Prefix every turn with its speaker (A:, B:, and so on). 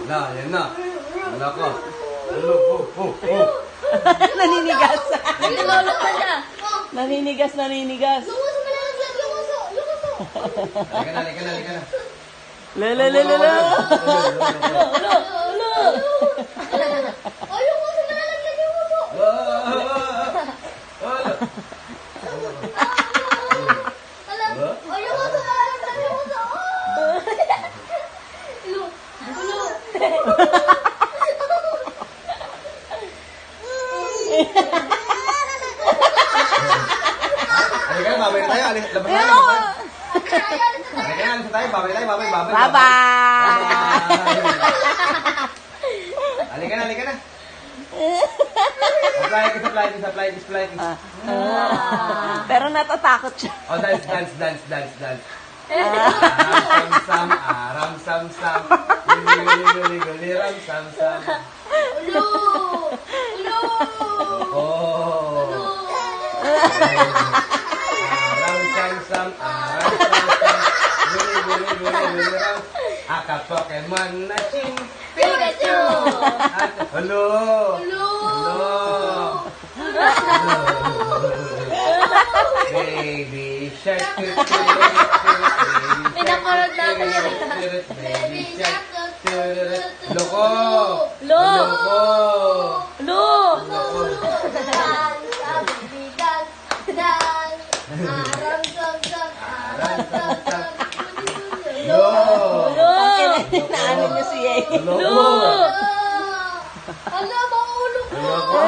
A: Wala, yan na. Wala ka. Oh.
B: Naninigas.
C: Nilolok na siya.
B: Naninigas.
C: Lumuso mo na lang. Lumuso.
A: Halika na.
B: Lala.
C: Oh, lumuso mo na lang. Lumuso. Alam. Oh, lumuso na lang. Lumuso.
A: Halika na, babay na tayo. Labas na tayo. Halika na, alis na tayo. Babay tayo.
B: Bye-bye.
A: Halika na. Apply this.
B: Pero natatakot siya.
A: Oh, dance. Aram sam. Guli, ram sam.
C: Ulo.
A: Oh. Aram sam. Guli, ram. Aka Pokemon na ching.
C: Pikachu.
A: Hello. Baby shark.
C: Pinapanood natin yan.
A: Baby shark. Loko.
B: Lo. Naano niya siya eh.
A: Loko.
C: Ala, maulog.
A: Loko.